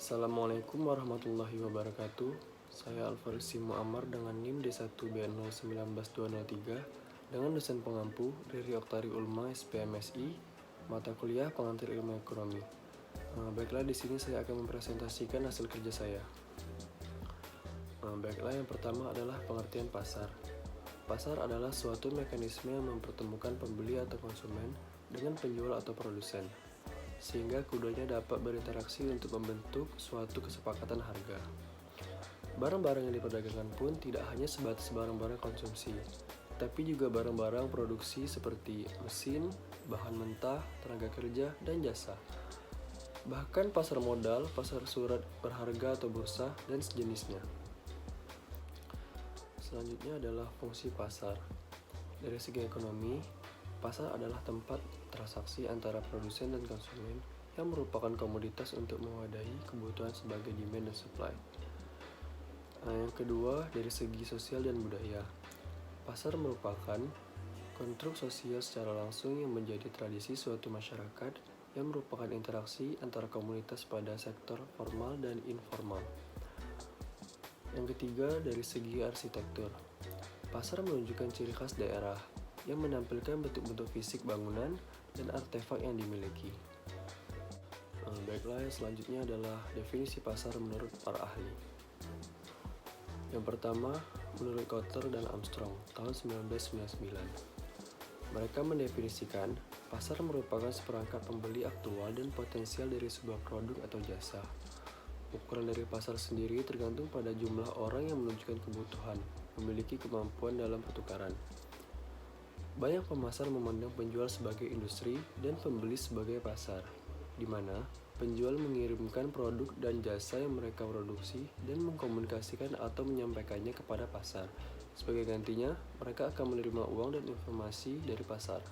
Assalamualaikum warahmatullahi wabarakatuh. Saya Alfarisi Muammar dengan NIM D1B019203 dengan dosen pengampu Riri Oktari Ulma SPMSI, mata kuliah pengantar ilmu ekonomi. Baiklah, di sini saya akan mempresentasikan hasil kerja saya. Baiklah, yang pertama adalah pengertian pasar. Pasar adalah suatu mekanisme yang mempertemukan pembeli atau konsumen dengan penjual atau produsen, sehingga keduanya dapat berinteraksi untuk membentuk suatu kesepakatan harga. Barang-barang yang diperdagangkan pun tidak hanya sebatas barang-barang konsumsi, tapi juga barang-barang produksi seperti mesin, bahan mentah, tenaga kerja, dan jasa. Bahkan pasar modal, pasar surat berharga atau bursa, dan sejenisnya. Selanjutnya adalah fungsi pasar. Dari segi ekonomi, pasar adalah tempat transaksi antara produsen dan konsumen yang merupakan komoditas untuk mewadahi kebutuhan sebagai demand dan supply. Yang kedua, dari segi sosial dan budaya. Pasar merupakan konstruk sosial secara langsung yang menjadi tradisi suatu masyarakat yang merupakan interaksi antara komunitas pada sektor formal dan informal. Yang ketiga, dari segi arsitektur. Pasar menunjukkan ciri khas daerah yang menampilkan bentuk-bentuk fisik bangunan dan artefak yang dimiliki. Baiklah, yang selanjutnya adalah definisi pasar menurut para ahli. Yang pertama, menurut Kotter dan Armstrong, tahun 1999. Mereka mendefinisikan pasar merupakan seperangkat pembeli aktual dan potensial dari sebuah produk atau jasa. Ukuran dari pasar sendiri tergantung pada jumlah orang yang menunjukkan kebutuhan, memiliki kemampuan dalam pertukaran. Banyak pemasar memandang penjual sebagai industri dan pembeli sebagai pasar, di mana penjual mengirimkan produk dan jasa yang mereka produksi dan mengkomunikasikan atau menyampaikannya kepada pasar. Sebagai gantinya, mereka akan menerima uang dan informasi dari pasar.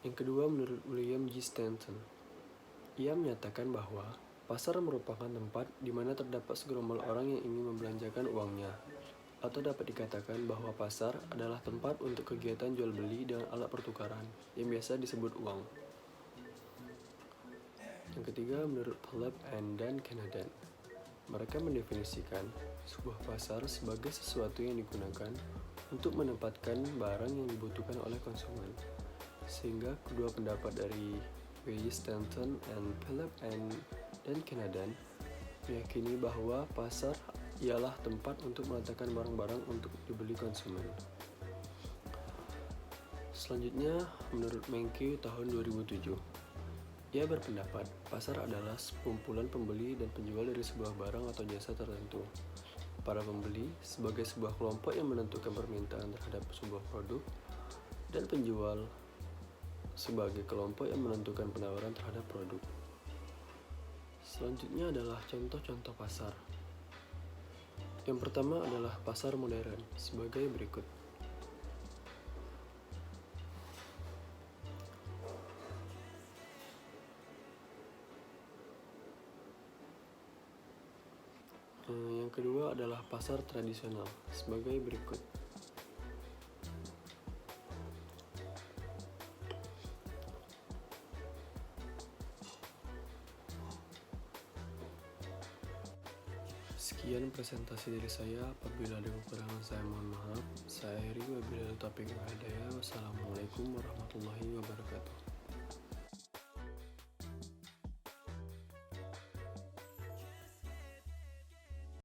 Yang kedua, menurut William G. Stanton, ia menyatakan bahwa pasar merupakan tempat di mana terdapat segerombol orang yang ingin membelanjakan uangnya. Atau dapat dikatakan bahwa pasar adalah tempat untuk kegiatan jual beli dengan alat pertukaran yang biasa disebut uang. Yang ketiga, menurut Philip dan Kennedy, mereka mendefinisikan sebuah pasar sebagai sesuatu yang digunakan untuk menempatkan barang yang dibutuhkan oleh konsumen. Sehingga kedua pendapat dari W. Stanton dan Philip dan Kennedy meyakini bahwa pasar ialah tempat untuk meletakkan barang-barang untuk dibeli konsumen. Selanjutnya, menurut Menkyu tahun 2007, ia berpendapat pasar adalah sekumpulan pembeli dan penjual dari sebuah barang atau jasa tertentu. Para pembeli sebagai sebuah kelompok yang menentukan permintaan terhadap sebuah produk, dan penjual sebagai kelompok yang menentukan penawaran terhadap produk. Selanjutnya adalah contoh-contoh pasar. Yang pertama adalah pasar modern sebagai berikut. Yang kedua adalah pasar tradisional sebagai berikut. Sekian presentasi dari saya. Apabila ada kekurangan saya mohon maaf. Saya akhiri, wabillahi taufiq wal hidayah. Wassalamualaikum warahmatullahi wabarakatuh.